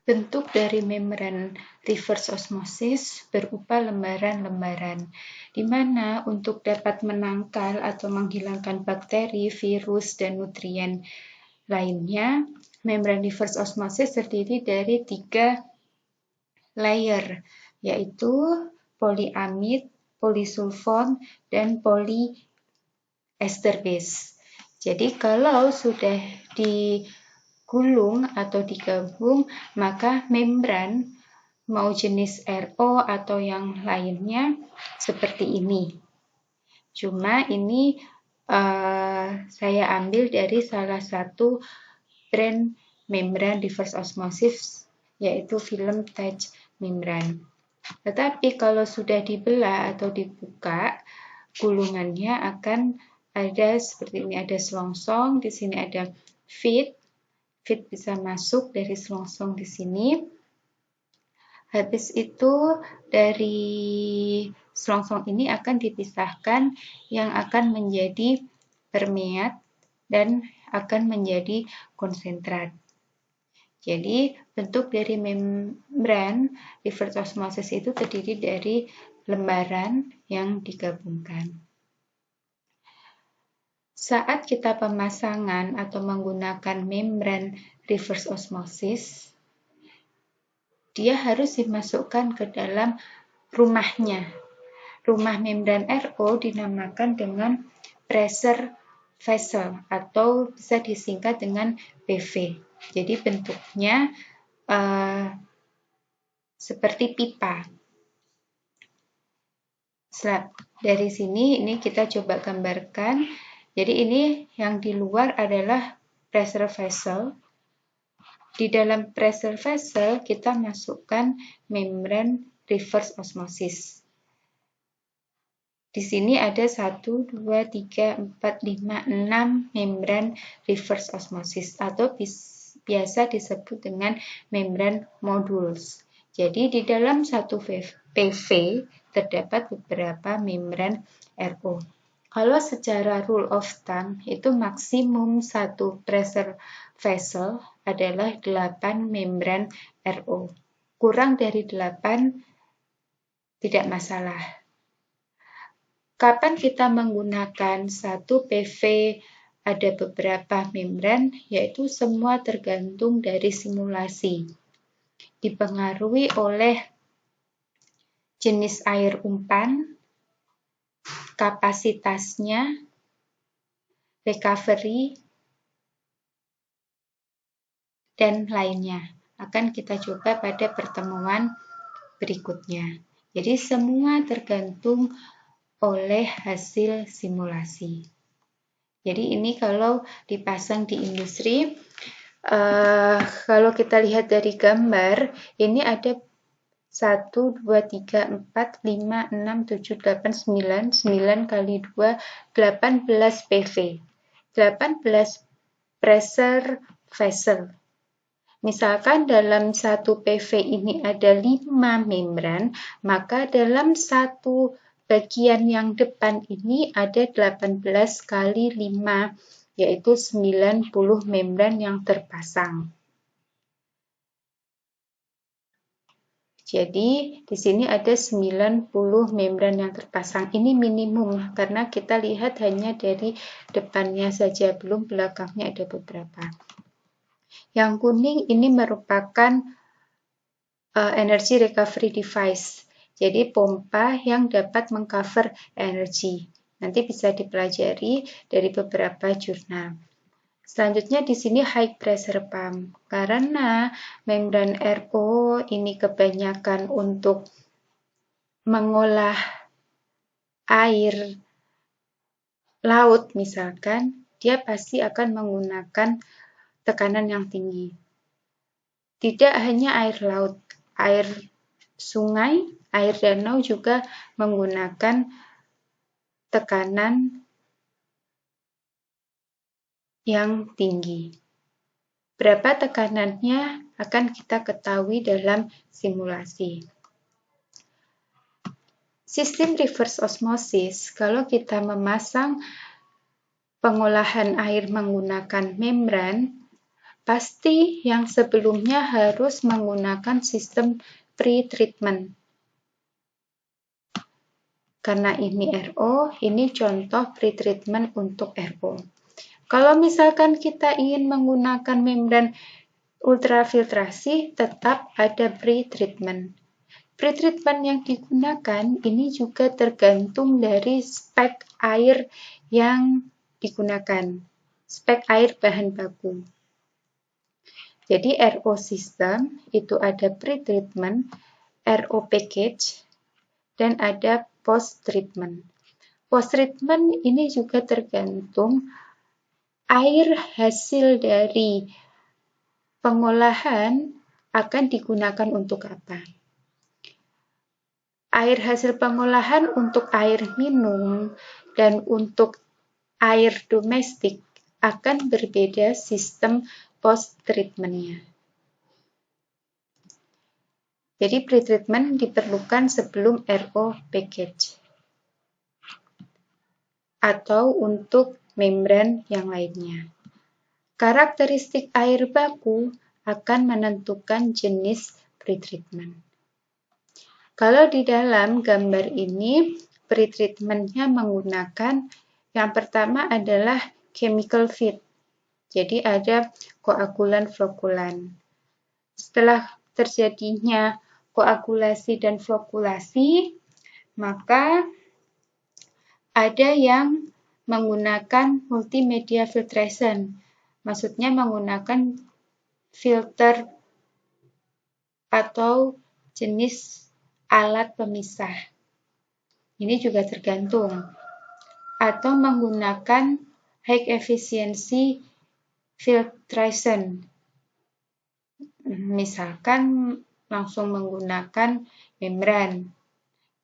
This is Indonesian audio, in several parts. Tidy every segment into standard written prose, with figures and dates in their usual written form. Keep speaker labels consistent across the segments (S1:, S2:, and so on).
S1: Bentuk dari membran reverse osmosis berupa lembaran-lembaran, di mana untuk dapat menangkal atau menghilangkan bakteri, virus, dan nutrien lainnya, membran reverse osmosis terdiri dari 3 layer, yaitu polyamid, polysulfon, dan polyester base. Jadi kalau sudah digulung atau digabung, maka membran mau jenis RO atau yang lainnya seperti ini. Cuma ini saya ambil dari salah satu brand membran reverse osmosis, yaitu film touch membran. Tetapi kalau sudah dibelah atau dibuka, gulungannya akan ada seperti ini, ada selongsong, di sini ada feed bisa masuk dari selongsong di sini. Habis itu dari selongsong ini akan dipisahkan yang akan menjadi permeat dan akan menjadi konsentrat. Jadi bentuk dari membran reverse osmosis itu terdiri dari lembaran yang digabungkan. Saat kita pemasangan atau menggunakan membran reverse osmosis, dia harus dimasukkan ke dalam rumahnya. Rumah membran RO dinamakan dengan pressure vessel atau bisa disingkat dengan PV. Jadi bentuknya seperti pipa. Dari sini ini kita coba gambarkan. Jadi ini yang di luar adalah pressure vessel. Di dalam pressure vessel kita masukkan membran reverse osmosis. Di sini ada 1, 2, 3, 4, 5, 6 membran reverse osmosis atau biasa disebut dengan membran modules. Jadi di dalam satu PV terdapat beberapa membran RO. Kalau secara rule of thumb itu maksimum satu pressure vessel adalah 8 membran RO. Kurang dari 8 tidak masalah. Kapan kita menggunakan satu PV ada beberapa membran, yaitu semua tergantung dari simulasi. Dipengaruhi oleh jenis air umpan, kapasitasnya, recovery, dan lainnya. Akan kita coba pada pertemuan berikutnya. Jadi semua tergantung oleh hasil simulasi. Jadi ini kalau dipasang di industri, kalau kita lihat dari gambar, ini ada 1, 2, 3, 4, 5, 6, 7, 8, 9, 9 kali 2, 18 PV. 18 pressure vessel. Misalkan dalam satu PV ini ada 5 membran, maka dalam satu bagian yang depan ini ada 18 kali 5, yaitu 90 membran yang terpasang. Jadi di sini ada 90 membran yang terpasang. Ini minimum karena kita lihat hanya dari depannya saja, belum belakangnya ada beberapa. Yang kuning ini merupakan energy recovery device. Jadi pompa yang dapat mengcover energi. Nanti bisa dipelajari dari beberapa jurnal. Selanjutnya di sini high pressure pump. Karena membran RO ini kebanyakan untuk mengolah air laut misalkan, dia pasti akan menggunakan tekanan yang tinggi. Tidak hanya air laut, air sungai, air danau juga menggunakan tekanan yang tinggi. Berapa tekanannya akan kita ketahui dalam simulasi. Sistem reverse osmosis, kalau kita memasang pengolahan air menggunakan membran, pasti yang sebelumnya harus menggunakan sistem pre-treatment. Karena ini RO, ini contoh pre-treatment untuk RO. Kalau misalkan kita ingin menggunakan membran ultrafiltrasi, tetap ada pre-treatment. Pre-treatment yang digunakan ini juga tergantung dari spek air yang digunakan, spek air bahan baku. Jadi RO system itu ada pre-treatment, RO package, dan ada post-treatment. Post-treatment ini juga tergantung air hasil dari pengolahan akan digunakan untuk apa. Air hasil pengolahan untuk air minum dan untuk air domestik akan berbeda sistem post-treatment-nya. Jadi pre-treatment diperlukan sebelum RO package atau untuk membran yang lainnya. Karakteristik air baku akan menentukan jenis pre-treatment. Kalau di dalam gambar ini pre-treatment-nya menggunakan yang pertama adalah chemical feed. Jadi ada koagulan flokulan. Setelah terjadinya koagulasi dan flokulasi, maka ada yang menggunakan multimedia filtration. Maksudnya menggunakan filter atau jenis alat pemisah. Ini juga tergantung. Atau menggunakan high efficiency filtration. Misalkan langsung menggunakan membran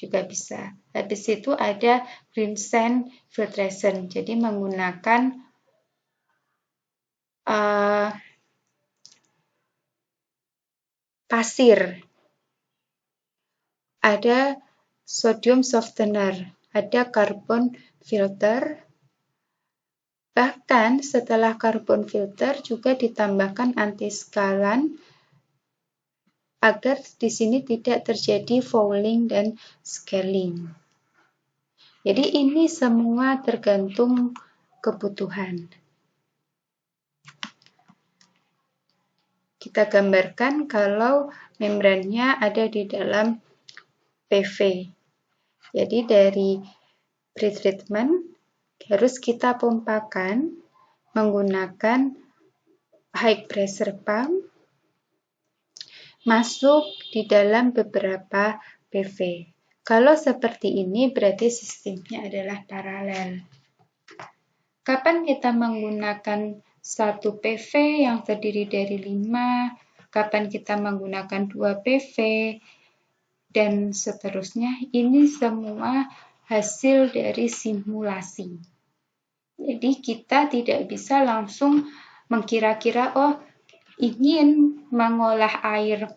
S1: juga bisa. Habis itu ada green sand filtration. Jadi menggunakan pasir. Ada sodium softener, ada carbon filter. Bahkan setelah carbon filter juga ditambahkan antiskalan agar di sini tidak terjadi fouling dan scaling. Jadi ini semua tergantung kebutuhan. Kita gambarkan kalau membrannya ada di dalam PV. Jadi dari pre-treatment harus kita pompakan menggunakan high pressure pump masuk di dalam beberapa PV. Kalau seperti ini berarti sistemnya adalah paralel. Kapan kita menggunakan satu PV yang terdiri dari 5, kapan kita menggunakan 2 PV, dan seterusnya. Ini semua hasil dari simulasi. Jadi kita tidak bisa langsung mengkira-kira, oh ingin mengolah air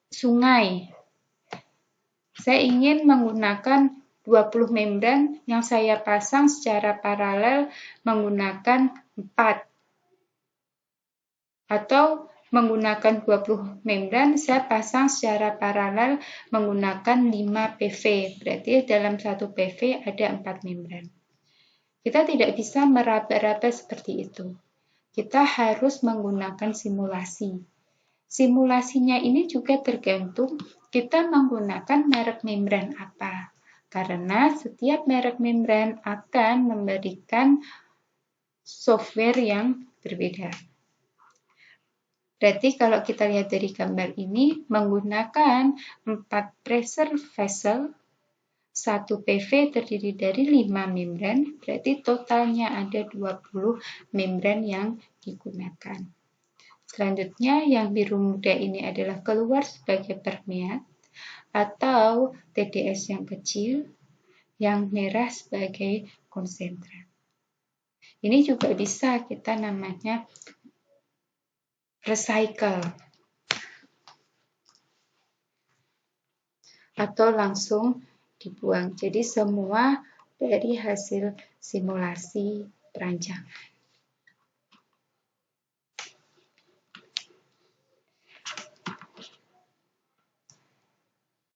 S1: sungai. Saya ingin menggunakan 20 membran yang saya pasang secara paralel menggunakan 4. Atau menggunakan 20 membran, saya pasang secara paralel menggunakan 5 PV. Berarti dalam satu PV ada 4 membran. Kita tidak bisa meraba-raba seperti itu. Kita harus menggunakan simulasi. Simulasinya ini juga tergantung kita menggunakan merek membran apa. Karena setiap merek membran akan memberikan software yang berbeda. Berarti kalau kita lihat dari gambar ini, menggunakan 4 pressure vessel, 1 PV terdiri dari 5 membran, berarti totalnya ada 20 membran yang digunakan. Selanjutnya, yang biru muda ini adalah keluar sebagai permeat atau TDS yang kecil, yang merah sebagai konsentrat. Ini juga bisa kita namanya recycle atau langsung dibuang. Jadi semua dari hasil simulasi perancangan.